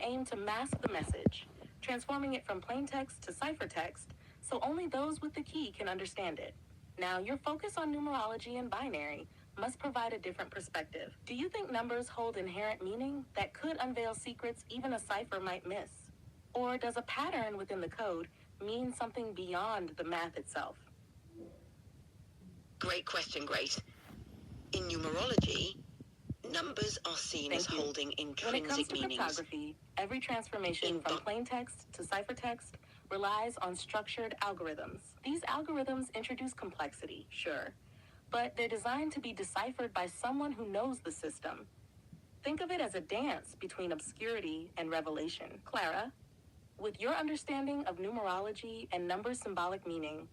aim to mask the message, transforming it from plain text to ciphertext so only those with the key can understand it. Now, your focus on numerology and binary must provide a different perspective. Do you think numbers hold inherent meaning that could unveil secrets even a cipher might miss? Or does a pattern within the code mean something beyond the math itself? Great question, Grace. In numerology, numbers are seen as holding intrinsic meanings. When it comes to cryptography, every transformation from plain text to ciphertext relies on structured algorithms. These algorithms introduce complexity, sure, but they're designed to be deciphered by someone who knows the system. Think of it as a dance between obscurity and revelation. Clara, with your understanding of numerology and number symbolic meaning,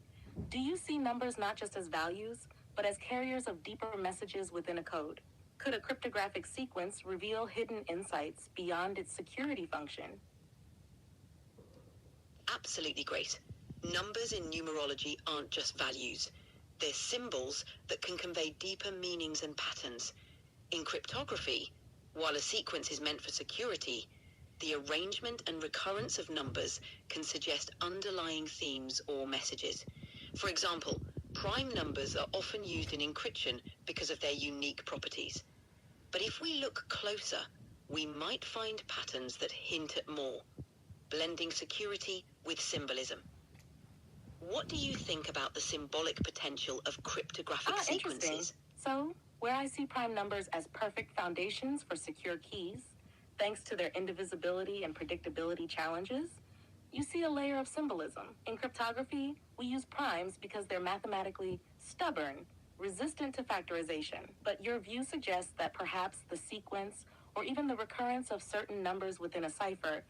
do you see numbers not just as values, but as carriers of deeper messages within a code? Could a cryptographic sequence reveal hidden insights beyond its security function? Absolutely, Grace. Numbers in numerology aren't just values. They're symbols that can convey deeper meanings and patterns. In cryptography, while a sequence is meant for security, the arrangement and recurrence of numbers can suggest underlying themes or messages. For example, prime numbers are often used in encryption because of their unique properties. But if we look closer, we might find patterns that hint at more, blending security with symbolism. What do you think about the symbolic potential of cryptographic sequences? Interesting. So, where I see prime numbers as perfect foundations for secure keys, thanks to their indivisibility and predictability challenges, you see a layer of symbolism. In cryptography, we use primes because they're mathematically stubborn, resistant to factorization. But your view suggests that perhaps the sequence or even the recurrence of certain numbers within a cipher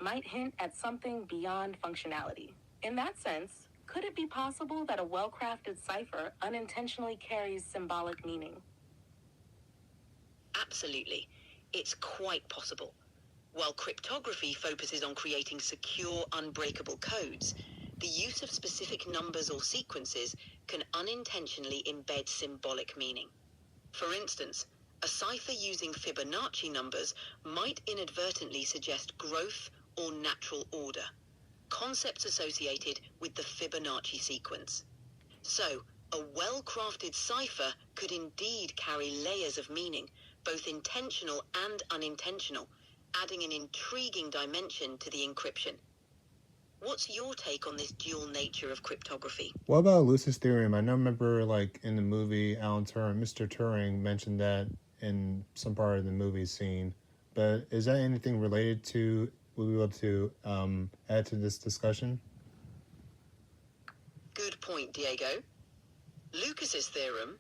might hint at something beyond functionality. In that sense, could it be possible that a well-crafted cipher unintentionally carries symbolic meaning? Absolutely. It's quite possible. While cryptography focuses on creating secure, unbreakable codes, the use of specific numbers or sequences can unintentionally embed symbolic meaning. For instance, a cipher using Fibonacci numbers might inadvertently suggest growth or natural order, concepts associated with the Fibonacci sequence. So, a well-crafted cipher could indeed carry layers of meaning, both intentional and unintentional, adding an intriguing dimension to the encryption. What's your take on this dual nature of cryptography? What about Lucid's theorem? I remember, like, in the movie, Alan Turing, Mr. Turing mentioned that in some part of the movie scene. But is that anything related to, will we be able to add to this discussion? Good point, Diego. Lucas's theorem,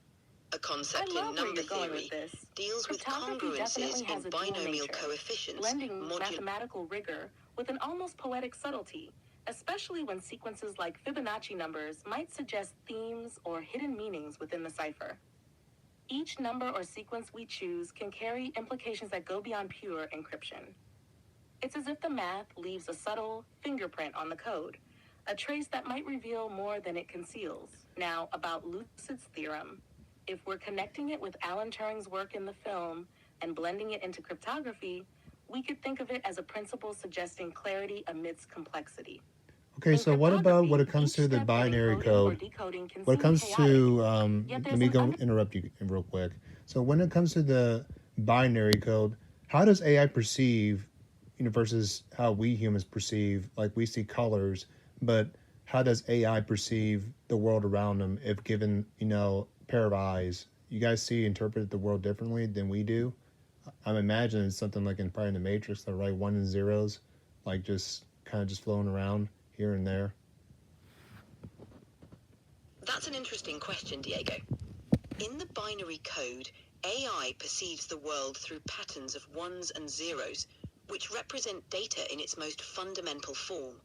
a concept in number theory, deals with congruences in binomial coefficients, blending mathematical rigor with an almost poetic subtlety, especially when sequences like Fibonacci numbers might suggest themes or hidden meanings within the cipher. Each number or sequence we choose can carry implications that go beyond pure encryption. It's as if the math leaves a subtle fingerprint on the code, a trace that might reveal more than it conceals. Now, about Lucid's theorem, if we're connecting it with Alan Turing's work in the film and blending it into cryptography, we could think of it as a principle suggesting clarity amidst complexity. Okay, so what about when it comes to the binary code? When it comes to, let me go interrupt you real quick. So when it comes to the binary code, how does AI perceive, versus how we humans perceive, like we see colors, but how does AI perceive the world around them if given, a pair of eyes? You guys interpret the world differently than we do? I'm imagining it's something like probably in the Matrix, the right ones and zeros, like just kind of just flowing around here and there. That's an interesting question, Diego. In the binary code, AI perceives the world through patterns of ones and zeros, which represent data in its most fundamental form.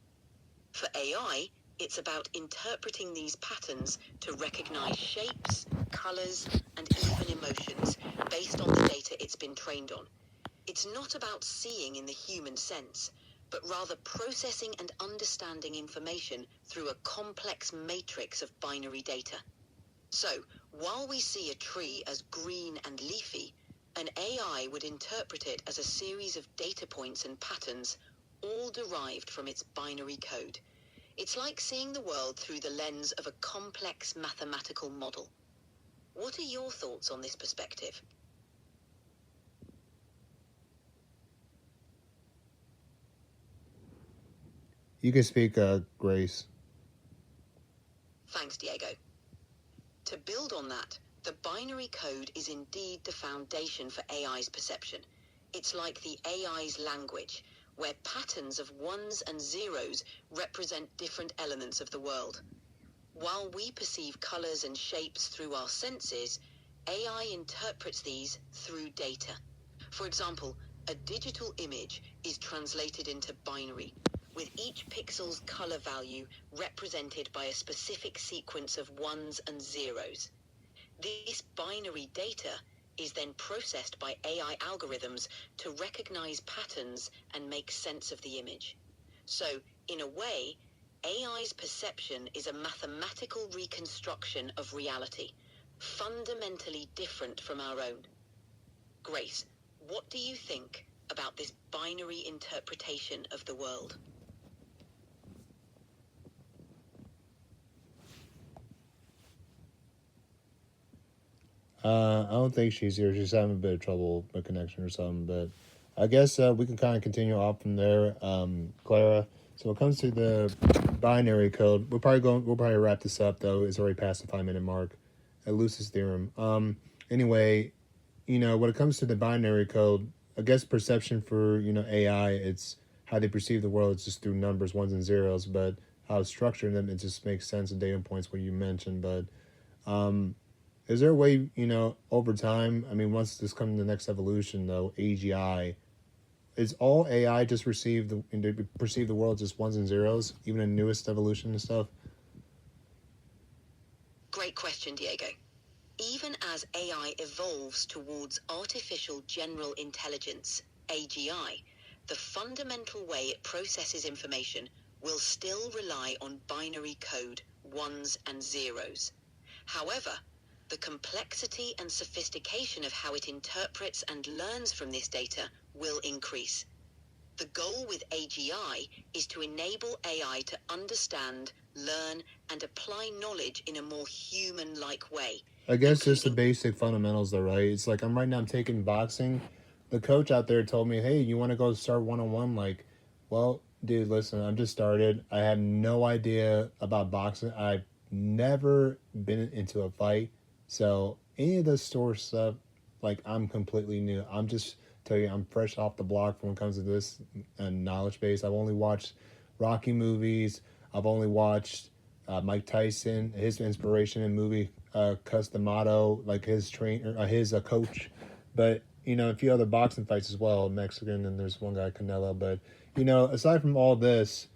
For AI, it's about interpreting these patterns to recognize shapes, colors, and even emotions based on the data it's been trained on. It's not about seeing in the human sense, but rather processing and understanding information through a complex matrix of binary data. So, while we see a tree as green and leafy, An AI would interpret it as a series of data points and patterns, all derived from its binary code. It's like seeing the world through the lens of a complex mathematical model. What are your thoughts on this perspective? You can speak, Grace. Thanks, Diego. To build on that, the binary code is indeed the foundation for AI's perception. It's like the AI's language, where patterns of ones and zeros represent different elements of the world. While we perceive colors and shapes through our senses, AI interprets these through data. For example, a digital image is translated into binary, with each pixel's color value represented by a specific sequence of ones and zeros. This binary data is then processed by AI algorithms to recognize patterns and make sense of the image. So, in a way, AI's perception is a mathematical reconstruction of reality, fundamentally different from our own. Grace, what do you think about this binary interpretation of the world? I don't think she's here. She's having a bit of trouble with connection or something. But I guess we can kind of continue off from there, Clara. So when it comes to the binary code, we'll probably wrap this up though. It's already past the 5 minute mark. At Luce's theorem. Anyway, when it comes to the binary code, I guess perception for AI, it's how they perceive the world. It's just through numbers, ones and zeros. But how it's structured them, it just makes sense of data points, what you mentioned. But is there a way, over time, I mean, once this comes to the next evolution, though, AGI, is all AI just perceive the world just ones and zeros, even in newest evolution and stuff? Great question, Diego. Even as AI evolves towards artificial general intelligence, AGI, the fundamental way it processes information will still rely on binary code, ones and zeros. However, the complexity and sophistication of how it interprets and learns from this data will increase. The goal with AGI is to enable AI to understand, learn, and apply knowledge in a more human-like way. I guess just the basic fundamentals, though, right? It's like I'm taking boxing. The coach out there told me, "Hey, you want to go start 1-on-1?" Like, well, dude, listen, I'm just started. I have no idea about boxing. I've never been into a fight. So any of the store stuff, like I'm completely new. I'm just tell you, I'm fresh off the block when it comes to this knowledge base. I've only watched Rocky movies. I've only watched Mike Tyson, his inspiration in movie Cus D'Amato, like his coach. But a few other boxing fights as well, Mexican, and there's one guy Canelo. But aside from all this,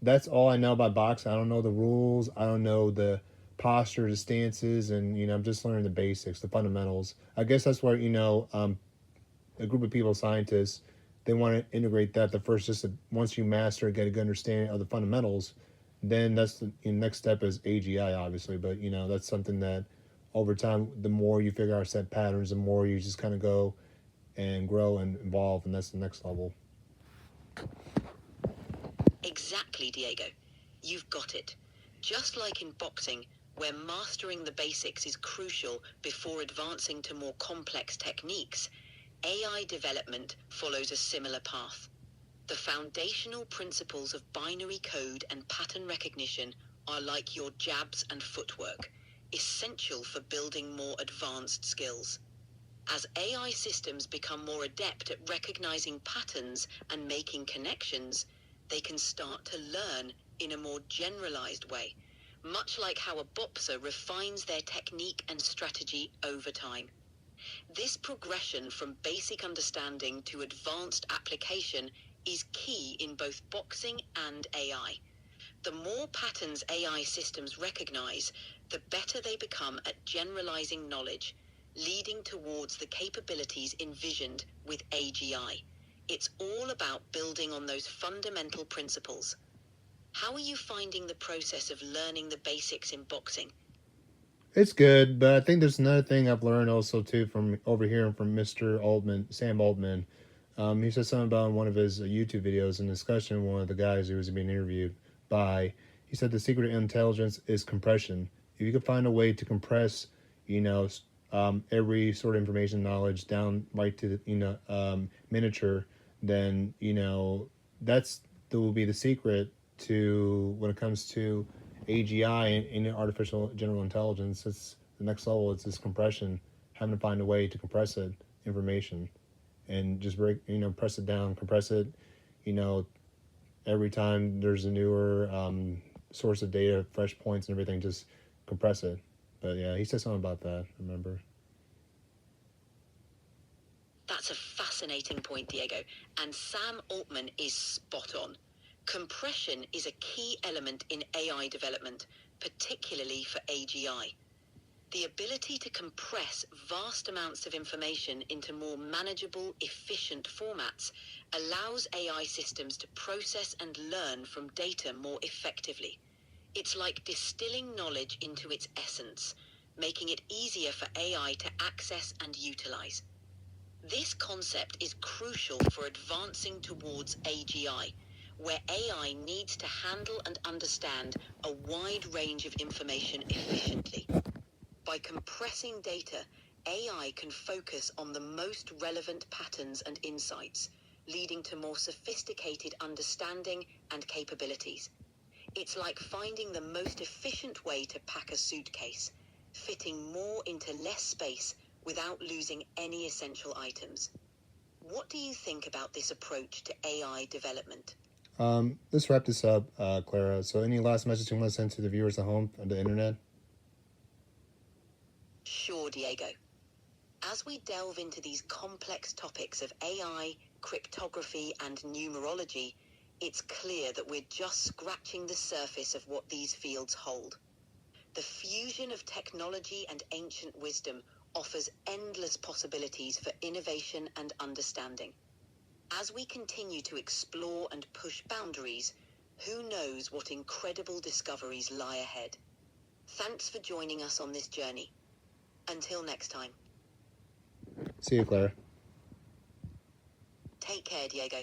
that's all I know about boxing. I don't know the rules. I don't know the posture, the stances, and I'm just learning the basics, the fundamentals. I guess that's where a group of people, scientists, they want to integrate that. Once you master, get a good understanding of the fundamentals, then that's the next step is AGI, obviously. But that's something that over time, the more you figure out set patterns, the more you just kind of go and grow and evolve, and that's the next level. Exactly, Diego. You've got it. Just like in boxing, where mastering the basics is crucial before advancing to more complex techniques, AI development follows a similar path. The foundational principles of binary code and pattern recognition are like your jabs and footwork, essential for building more advanced skills. As AI systems become more adept at recognizing patterns and making connections, they can start to learn in a more generalized way, much like how a boxer refines their technique and strategy over time. This progression from basic understanding to advanced application is key in both boxing and AI. The more patterns AI systems recognize, the better they become at generalizing knowledge, leading towards the capabilities envisioned with AGI. It's all about building on those fundamental principles. How are you finding the process of learning the basics in boxing? It's good, but I think there's another thing I've learned also too from overhearing from Mr. Altman, Sam Altman. He said something about in one of his YouTube videos in discussion. One of the guys who was being interviewed by, he said the secret of intelligence is compression. If you could find a way to compress, you know, every sort of information knowledge down right to the, miniature, then that's that will be the secret to when it comes to AGI and artificial general intelligence. It's the next level. It's this compression, having to find a way to compress it information and just break, press it down, compress it, you know, every time there's a newer source of data, fresh points and everything, just compress it. But yeah, he said something about that, I remember. That's a fascinating point, Diego, and Sam Altman is spot on. Compression is a key element in AI development, particularly for AGI. The ability to compress vast amounts of information into more manageable, efficient formats allows AI systems to process and learn from data more effectively. It's like distilling knowledge into its essence, making it easier for AI to access and utilize. This concept is crucial for advancing towards AGI, where AI needs to handle and understand a wide range of information efficiently. By compressing data, AI can focus on the most relevant patterns and insights, leading to more sophisticated understanding and capabilities. It's like finding the most efficient way to pack a suitcase, fitting more into less space without losing any essential items. What do you think about this approach to AI development? Let's wrap this up, Clara. So, any last message you want to send to the viewers at home on the internet? Sure, Diego. As we delve into these complex topics of AI, cryptography, and numerology, it's clear that we're just scratching the surface of what these fields hold. The fusion of technology and ancient wisdom offers endless possibilities for innovation and understanding. As we continue to explore and push boundaries, who knows what incredible discoveries lie ahead? Thanks for joining us on this journey. Until next time. See you, Clara. Take care, Diego.